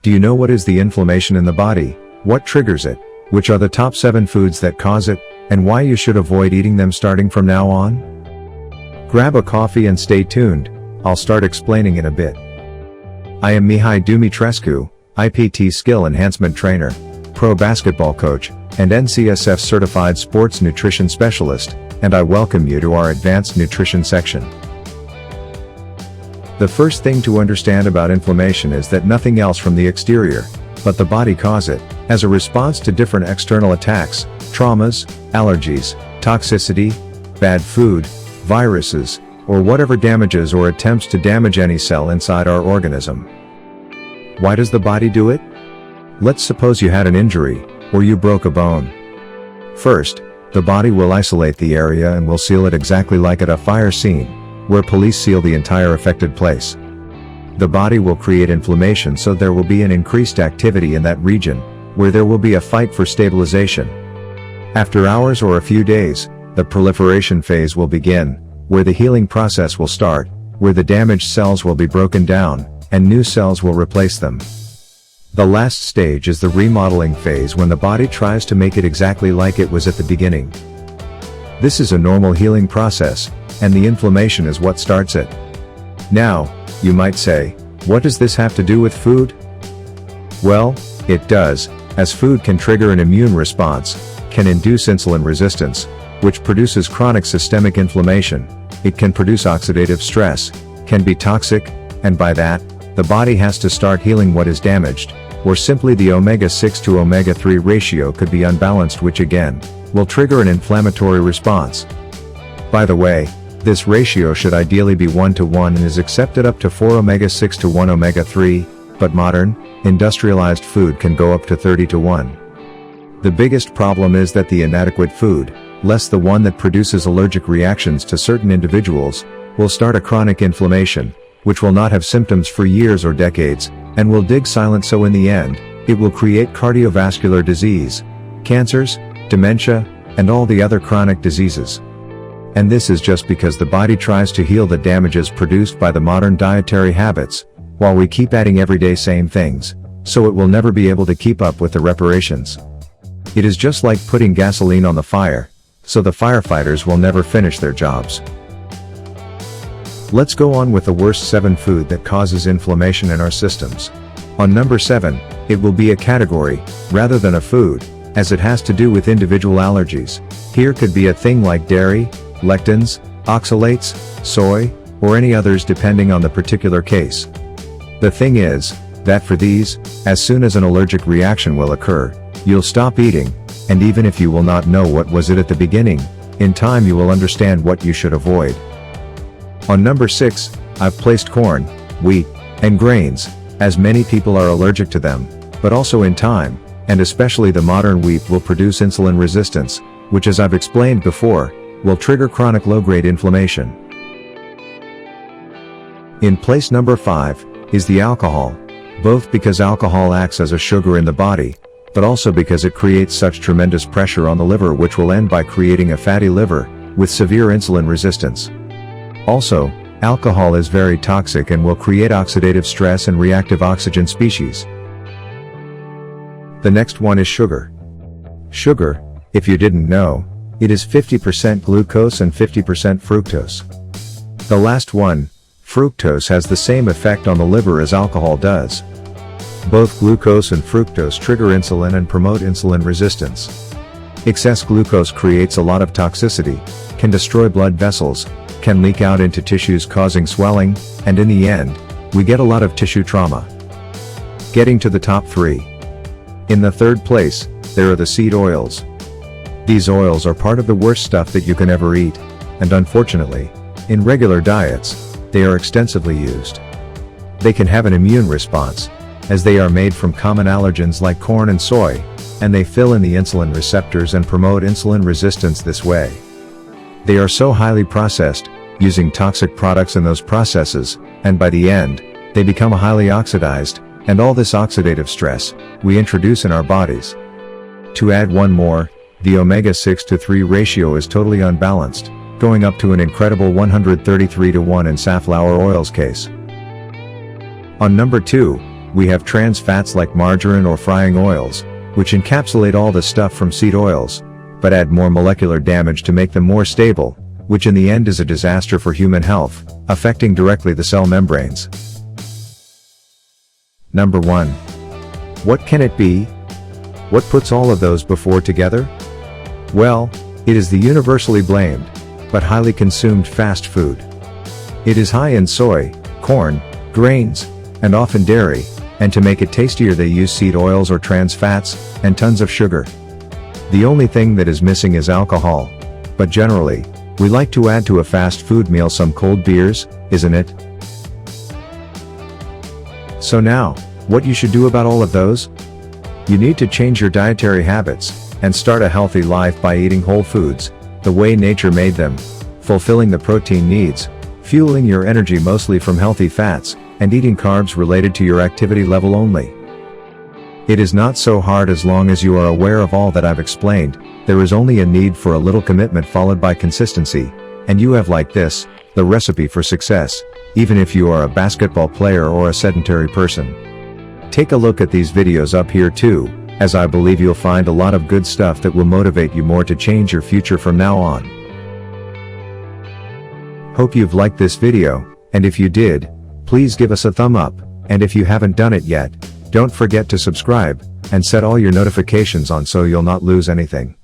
Do you know what is the inflammation in the body, what triggers it, which are the top 7 foods that cause it, and why you should avoid eating them starting from now on? Grab a coffee and stay tuned, I'll start explaining in a bit. I am Mihai Dumitrescu, IPT Skill Enhancement Trainer, Pro Basketball Coach, and NCSF Certified Sports Nutrition Specialist, and I welcome you to our Advanced Nutrition section. The first thing to understand about inflammation is that nothing else from the exterior, but the body cause it, as a response to different external attacks, traumas, allergies, toxicity, bad food, viruses, or whatever damages or attempts to damage any cell inside our organism. Why does the body do it? Let's suppose you had an injury, or you broke a bone. First, the body will isolate the area and will seal it exactly like at a fire scene, where police seal the entire affected place. The body will create inflammation, so there will be an increased activity in that region, where there will be a fight for stabilization. After hours or a few days, the proliferation phase will begin, where the healing process will start, where the damaged cells will be broken down, and new cells will replace them. The last stage is the remodeling phase, when the body tries to make it exactly like it was at the beginning. This is a normal healing process, and the inflammation is what starts it. Now, you might say, what does this have to do with food? Well, it does, as food can trigger an immune response, can induce insulin resistance, which produces chronic systemic inflammation. It can produce oxidative stress, can be toxic, and by that, the body has to start healing what is damaged, or simply the omega-6 to omega-3 ratio could be unbalanced, which again, will trigger an inflammatory response. By the way, this ratio should ideally be 1:1 and is accepted up to 4 omega-6 to 1 omega-3, but modern, industrialized food can go up to 30:1. The biggest problem is that the inadequate food, less the one that produces allergic reactions to certain individuals, will start a chronic inflammation, which will not have symptoms for years or decades, and will dig silent, so in the end, it will create cardiovascular disease, cancers, dementia, and all the other chronic diseases. And this is just because the body tries to heal the damages produced by the modern dietary habits, while we keep adding everyday same things, so it will never be able to keep up with the reparations. It is just like putting gasoline on the fire, so the firefighters will never finish their jobs. Let's go on with the worst 7 food that causes inflammation in our systems. On number 7, it will be a category, rather than a food, as it has to do with individual allergies. Here could be a thing like dairy, lectins, oxalates, soy, or any others depending on the particular case. The thing is, that for these, as soon as an allergic reaction will occur, you'll stop eating, and even if you will not know what was it at the beginning, in time you will understand what you should avoid. On number 6, I've placed corn, wheat, and grains, as many people are allergic to them, but also in time, and especially the modern wheat will produce insulin resistance, which, as I've explained before, will trigger chronic low-grade inflammation. In place number 5, is the alcohol, both because alcohol acts as a sugar in the body, but also because it creates such tremendous pressure on the liver, which will end by creating a fatty liver, with severe insulin resistance. Also, alcohol is very toxic and will create oxidative stress and reactive oxygen species. The next one is sugar. Sugar, if you didn't know, it is 50% glucose and 50% fructose. The last one, fructose, has the same effect on the liver as alcohol does. Both glucose and fructose trigger insulin and promote insulin resistance. Excess glucose creates a lot of toxicity, can destroy blood vessels, can leak out into tissues causing swelling, and in the end, we get a lot of tissue trauma. Getting to the top 3. In the 3rd place, there are the seed oils. These oils are part of the worst stuff that you can ever eat, and unfortunately, in regular diets, they are extensively used. They can have an immune response, as they are made from common allergens like corn and soy, and they fill in the insulin receptors and promote insulin resistance this way. They are so highly processed, using toxic products in those processes, and by the end, they become highly oxidized, and all this oxidative stress, we introduce in our bodies. To add one more, the omega-6 to 3 ratio is totally unbalanced, going up to an incredible 133:1 in safflower oil's case. On number 2, We have trans fats like margarine or frying oils, which encapsulate all the stuff from seed oils, but add more molecular damage to make them more stable, which in the end is a disaster for human health, affecting directly the cell membranes. Number 1. What can it be? What puts all of those before together? Well, it is the universally blamed, but highly consumed fast food. It is high in soy, corn, grains, and often dairy, and to make it tastier they use seed oils or trans fats, and tons of sugar. The only thing that is missing is alcohol, but generally, we like to add to a fast food meal some cold beers, isn't it? So now, what you should do about all of those? You need to change your dietary habits, and start a healthy life by eating whole foods, the way nature made them, fulfilling the protein needs, fueling your energy mostly from healthy fats, and eating carbs related to your activity level only. It is not so hard as long as you are aware of all that I've explained. There is only a need for a little commitment followed by consistency, and you have like this, the recipe for success, even if you are a basketball player or a sedentary person. Take a look at these videos up here too, as I believe you'll find a lot of good stuff that will motivate you more to change your future from now on. Hope you've liked this video, and if you did, please give us a thumb up, and if you haven't done it yet, don't forget to subscribe, and set all your notifications on so you'll not lose anything.